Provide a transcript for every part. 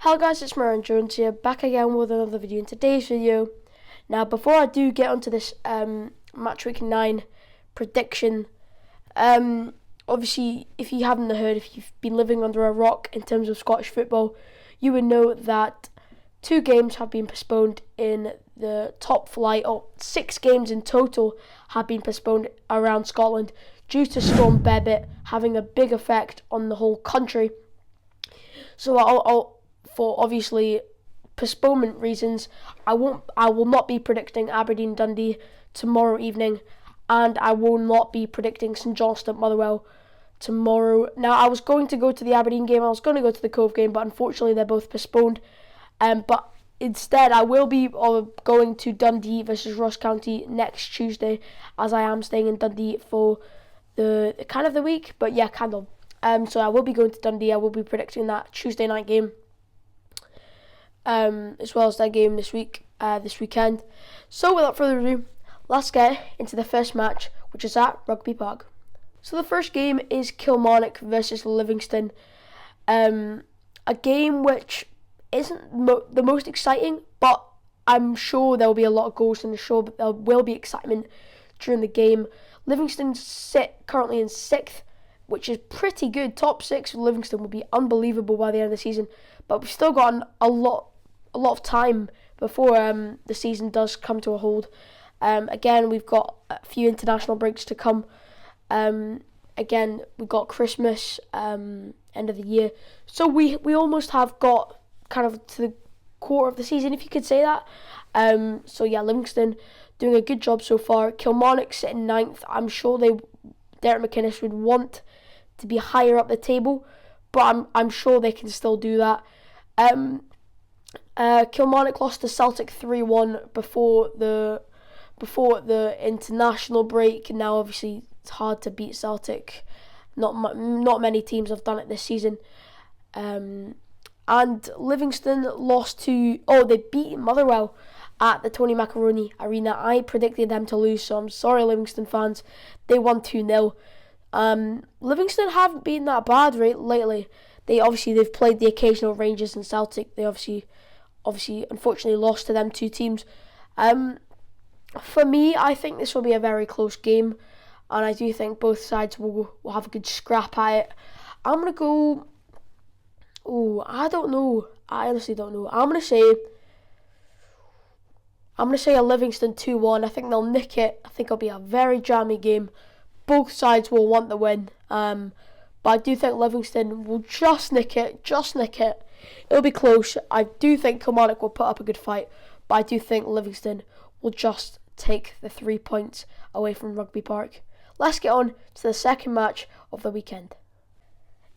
Hello guys, it's Mirren Jones here, back again with another video. In today's video, now before I do get onto this match week 9 prediction, obviously if you haven't heard, if you've been living under a rock in terms of Scottish football, you would know that 2 games have been postponed in the top flight, or 6 games in total have been postponed around Scotland due to Storm having a big effect on the whole country. So I'll for obviously postponement reasons, I will not be predicting Aberdeen Dundee tomorrow evening, and I will not be predicting St Johnstone Motherwell tomorrow. Now, I was going to go to the Aberdeen game, I was going to go to the Cove game, but unfortunately they're both postponed. But instead, I will be going to Dundee versus Ross County next Tuesday, as I am staying in Dundee for the kind of the week. But yeah, kind of. So I will be going to Dundee. I will be predicting that Tuesday night game, as well as that game this weekend. So without further ado, let's get into the first match, which is at Rugby Park. So the first game is Kilmarnock versus Livingston. A game which isn't the most exciting, but I'm sure there will be a lot of goals in the show, but there will be excitement during the game. Livingston sit currently in 6th, which is pretty good. Top 6 for Livingston would be unbelievable by the end of the season, but we've still got a lot of time before the season does come to a hold. Again, we've got a few international breaks to come. Again, we've got Christmas, end of the year, so we almost have got kind of to the quarter of the season, if you could say that. So yeah, Livingston doing a good job so far. Kilmarnock sitting 9th. I'm sure Derek McInnes would want to be higher up the table, but I'm sure they can still do that. Kilmarnock lost to Celtic 3-1 before the international break. Now obviously it's hard to beat Celtic. Not many teams have done it this season. And Livingston they beat Motherwell at the Tony Macaroni Arena. I predicted them to lose, so I'm sorry, Livingston fans. They won 2-0. Livingston haven't been that bad lately. They've played the occasional Rangers and Celtic. They obviously unfortunately lost to them 2 teams. For me, I think this will be a very close game, and I do think both sides will have a good scrap at it. I'm going to go... I don't know. I honestly don't know. I'm going to say a Livingston 2-1. I think they'll nick it. I think it'll be a very jammy game. Both sides will want the win. But I do think Livingston will just nick it. It'll be close. I do think Kilmarnock will put up a good fight, but I do think Livingston will just take the 3 points away from Rugby Park. Let's get on to the second match of the weekend.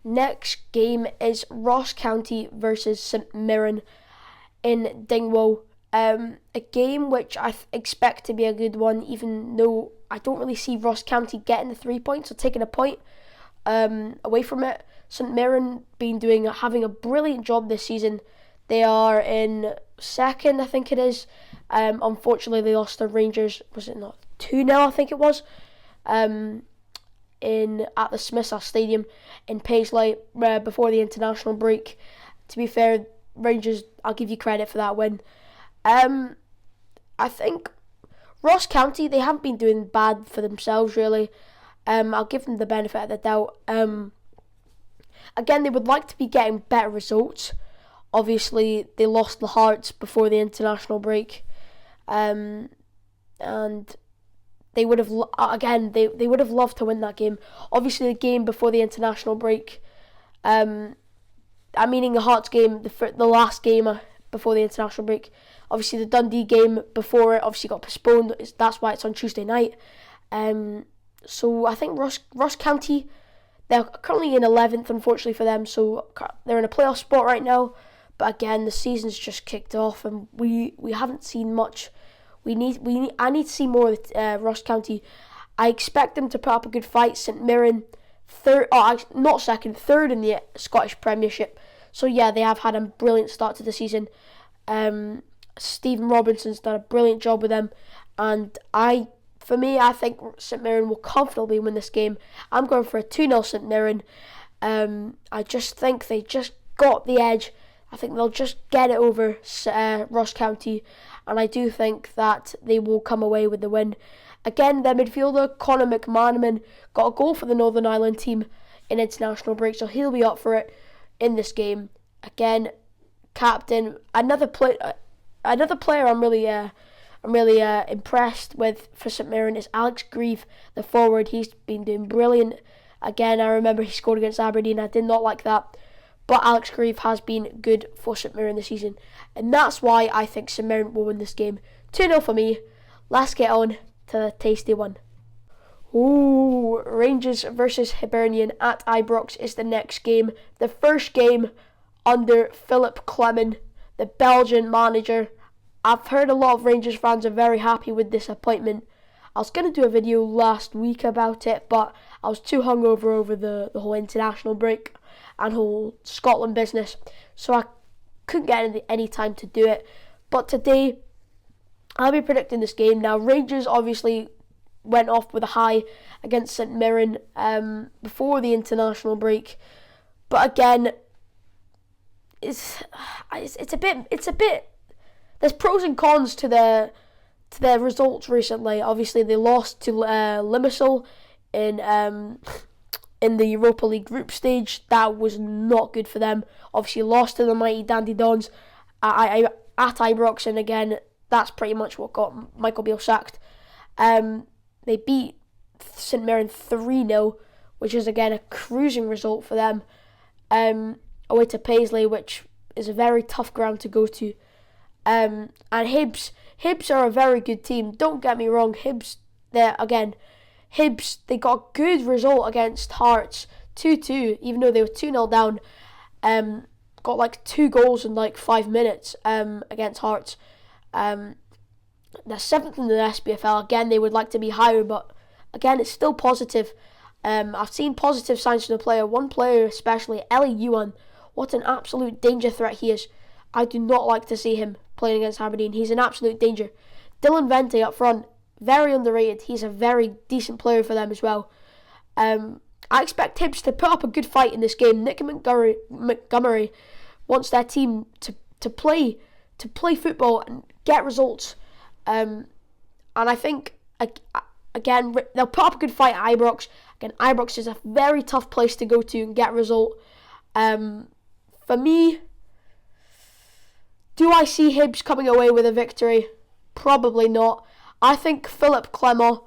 Next game is Ross County versus St Mirren in Dingwall. A game which I expect to be a good one, even though I don't really see Ross County getting the 3 points or taking a point away from it. St Mirren having a brilliant job this season. They are in 2nd, I think it is. Unfortunately, they lost to Rangers. Was it not 2-0? I think it was. At the Smiths Stadium in Paisley before the international break. To be fair, Rangers, I'll give you credit for that win. I think Ross County, they haven't been doing bad for themselves really. I'll give them the benefit of the doubt. Again, they would like to be getting better results. Obviously, they lost the Hearts before the international break, and they would have they would have loved to win that game. Obviously, the game before the international break, I'm meaning the Hearts game, the last game before the international break. Obviously, the Dundee game before it obviously got postponed. That's why it's on Tuesday night. So I think Ross County, they're currently in 11th, unfortunately for them. So they're in a playoff spot right now. But again, the season's just kicked off, and we haven't seen much. I need to see more of Ross County. I expect them to put up a good fight. St Mirren, third in the Scottish Premiership. So yeah, they have had a brilliant start to the season. Stephen Robinson's done a brilliant job with them, and I think St Mirren will comfortably win this game. I'm going for a 2-0 St Mirren. I just think they just got the edge. I think they'll just get it over Ross County, and I do think that they will come away with the win. Again, their midfielder, Conor McManaman, got a goal for the Northern Ireland team in international break, so he'll be up for it in this game. Again, captain, another player I'm really impressed with for St Mirren is Alex Grieve, the forward. He's been doing brilliant. Again, I remember he scored against Aberdeen. I did not like that. But Alex Grieve has been good for St Mirren this season. And that's why I think St Mirren will win this game. 2-0 for me. Let's get on to the tasty one. Ooh, Rangers versus Hibernian at Ibrox is the next game. The first game under Philip Clement, the Belgian manager. I've heard a lot of Rangers fans are very happy with this appointment. I was going to do a video last week about it, but I was too hungover over the whole international break and whole Scotland business, so I couldn't get any time to do it. But today, I'll be predicting this game. Now, Rangers obviously went off with a high against St Mirren before the international break, but again, it's a bit. There's pros and cons to their results recently. Obviously, they lost to Limassol in the Europa League group stage. That was not good for them. Obviously, lost to the mighty Dundee Dons at Ibrox, and again, that's pretty much what got Michael Beale sacked. They beat St Mirren 3-0, which is again a cruising result for them. Away to Paisley, which is a very tough ground to go to. And Hibs are a very good team. Don't get me wrong, Hibs, they got a good result against Hearts, 2-2, even though they were 2-0 down. Got like 2 goals in like 5 minutes against Hearts. They're 7th in the Spfl. Again, they would like to be higher, but again, it's still positive. I've seen positive signs from the player. One player especially, Ellie Ewan. What an absolute danger threat he is. I do not like to see him playing against Aberdeen. He's an absolute danger. Dylan Vente up front, very underrated. He's a very decent player for them as well. I expect Hibs to put up a good fight in this game. Nick Montgomery wants their team to play football and get results. And I think again they'll put up a good fight at Ibrox. Again, Ibrox is a very tough place to go to and get a result. For me, do I see Hibs coming away with a victory? Probably not. I think Philip Clement,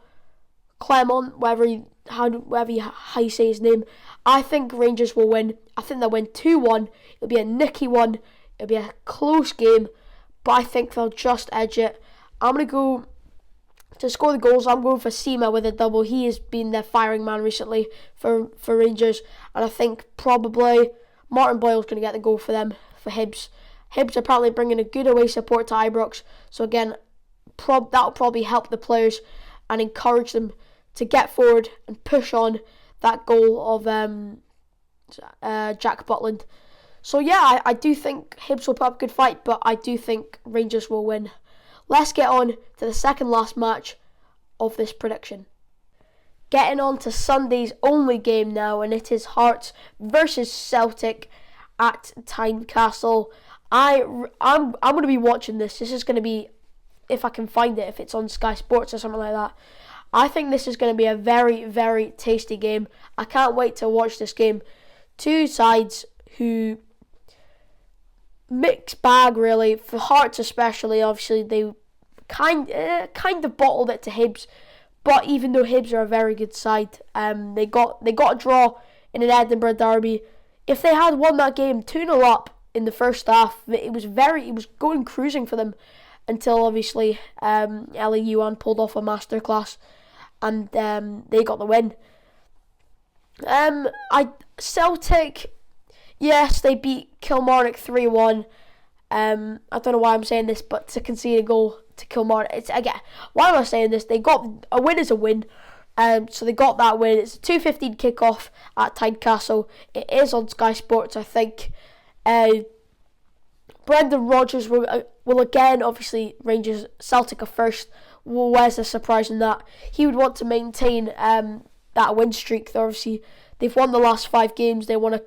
how you say his name, I think Rangers will win. I think they'll win 2-1. It'll be a nicky one. It'll be a close game, but I think they'll just edge it. I'm going to go to score the goals. I'm going for Sima with a double. He has been their firing man recently for Rangers, and I think probably Martin Boyle's going to get the goal for them, for Hibs. Hibs are apparently bringing a good away support to Ibrox, so again, that'll probably help the players and encourage them to get forward and push on that goal of Jack Butland. So yeah, I do think Hibs will put up a good fight, but I do think Rangers will win. Let's get on to the second last match of this prediction. Getting on to Sunday's only game now, and it is Hearts versus Celtic at Tynecastle. I'm going to be watching this. This is going to be, if I can find it, if it's on Sky Sports or something like that. I think this is going to be a very, very tasty game. I can't wait to watch this game. Two sides who mixed bag really. For Hearts especially, obviously they kind of bottled it to Hibs. But even though Hibs are a very good side, they got a draw in an Edinburgh derby. If they had won that game 2-0 up in the first half, it was going cruising for them until obviously Ellie Ewan pulled off a masterclass and they got the win. Celtic, yes, they beat Kilmarnock 3-1. I don't know why I'm saying this, but to concede a goal to Kilmarnock, why am I saying this? They got a win is a win. So they got that win. It's a 2:15 kickoff at Tynecastle. It is on Sky Sports, I think. Brendan Rodgers will again, obviously, Rangers, Celtic are first. Well, where's the surprise in that? He would want to maintain that win streak. Obviously, they've won the last 5 games. They want to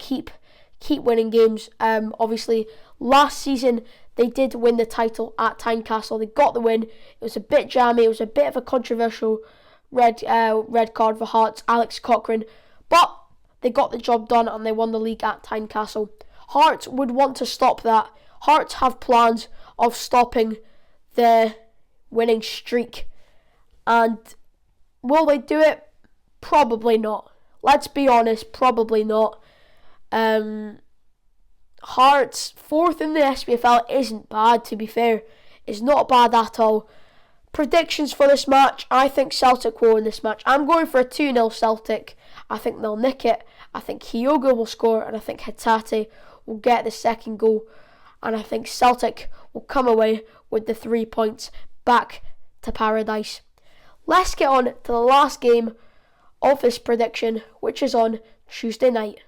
keep winning games. Obviously, last season they did win the title at Tynecastle. They got the win. It was a bit jammy. It was a bit of a controversial red card for Hearts, Alex Cochrane, but they got the job done and they won the league at Tynecastle. Hearts would want to stop that. Hearts have plans of stopping the winning streak, and will they do it? Probably not. Let's be honest, probably not. Hearts, 4th in the SPFL, isn't bad, to be fair. It's not bad at all. Predictions for this match, I think Celtic will win this match. I'm going for a 2-0 Celtic. I think they'll nick it. I think Hyogo will score, and I think Hatate will get the second goal. And I think Celtic will come away with the 3 points back to paradise. Let's get on to the last game of this prediction, which is on Tuesday night.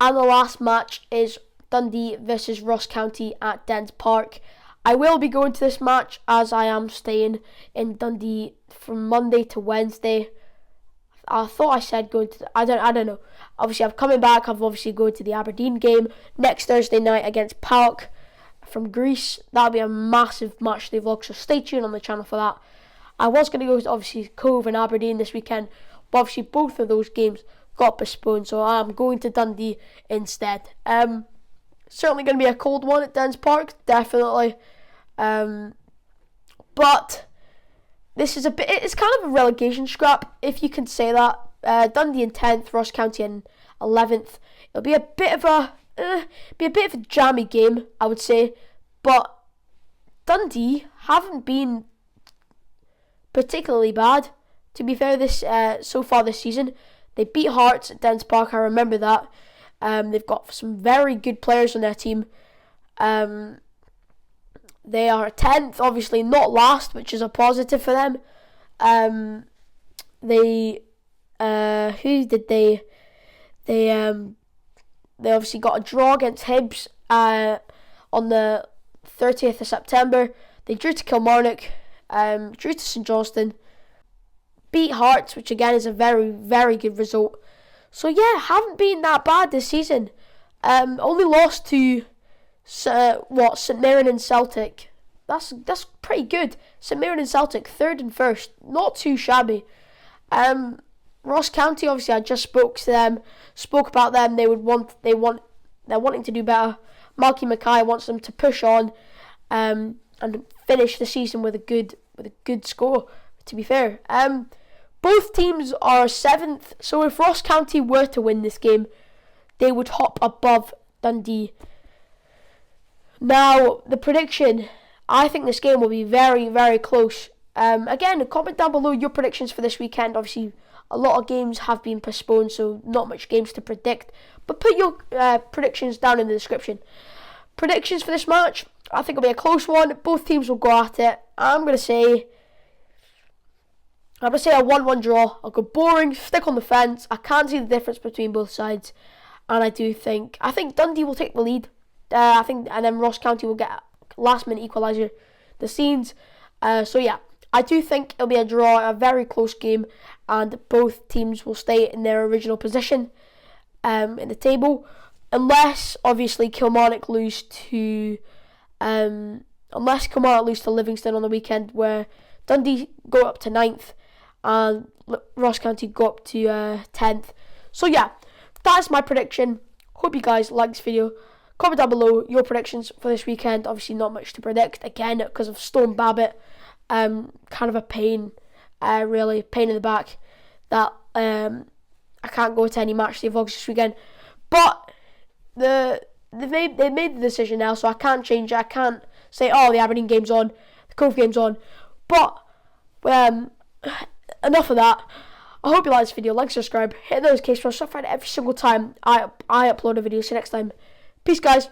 And the last match is Dundee versus Ross County at Dens Park. I will be going to this match as I am staying in Dundee from Monday to Wednesday. I thought I said going to I don't know. Obviously I'm coming back. I'm obviously going to the Aberdeen game next Thursday night against PAOK from Greece. That'll be a massive match day vlog, so stay tuned on the channel for that. I was going to go to obviously Cove and Aberdeen this weekend, but obviously both of those games got postponed, so I'm going to Dundee instead. Certainly going to be a cold one at Dens Park, definitely. But this is it's kind of a relegation scrap, if you can say that. Dundee in 10th, Ross County in 11th. It'll be a bit of a jammy game, I would say. But Dundee haven't been particularly bad, to be fair, this so far this season. They beat Hearts at Dens Park, I remember that. They've got some very good players on their team. They are 10th, obviously not last, which is a positive for them. They obviously got a draw against Hibs on the 30th of September. They drew to Kilmarnock, drew to St Johnstone, beat Hearts, which again is a very, very good result. So yeah, haven't been that bad this season. Only lost to St Mirren and Celtic. That's pretty good. St Mirren and Celtic, 3rd and 1st, not too shabby. Ross County, obviously, I just spoke about them. They're wanting to do better. Malky Mackay wants them to push on, and finish the season with a good score. To be fair, both teams are 7th. So if Ross County were to win this game, they would hop above Dundee. Now, the prediction, I think this game will be very, very close. Again, comment down below your predictions for this weekend. Obviously, a lot of games have been postponed, so not much games to predict. But put your predictions down in the description. Predictions for this match, I think it'll be a close one. Both teams will go at it. I'm going to say a 1-1 draw. I'll go boring, stick on the fence. I can't see the difference between both sides. And I think Dundee will take the lead. And then Ross County will get a last-minute equaliser. The scenes. So yeah, I do think it'll be a draw, a very close game, and both teams will stay in their original position in the table, unless obviously Kilmarnock lose to Livingston on the weekend, where Dundee go up to 9th and Ross County go up to 10th. So yeah, that's my prediction. Hope you guys like this video. Comment down below your predictions for this weekend. Obviously not much to predict, again, because of Stone Babbitt. Kind of a pain, really, pain in the back, that I can't go to any match day vlogs this weekend. But they made the decision now, so I can't change it. I can't say, oh, the Aberdeen game's on, the Cove game's on. But enough of that. I hope you like this video. Like, subscribe, hit the notification bell so I find every single time I upload a video. See you next time. Peace, guys.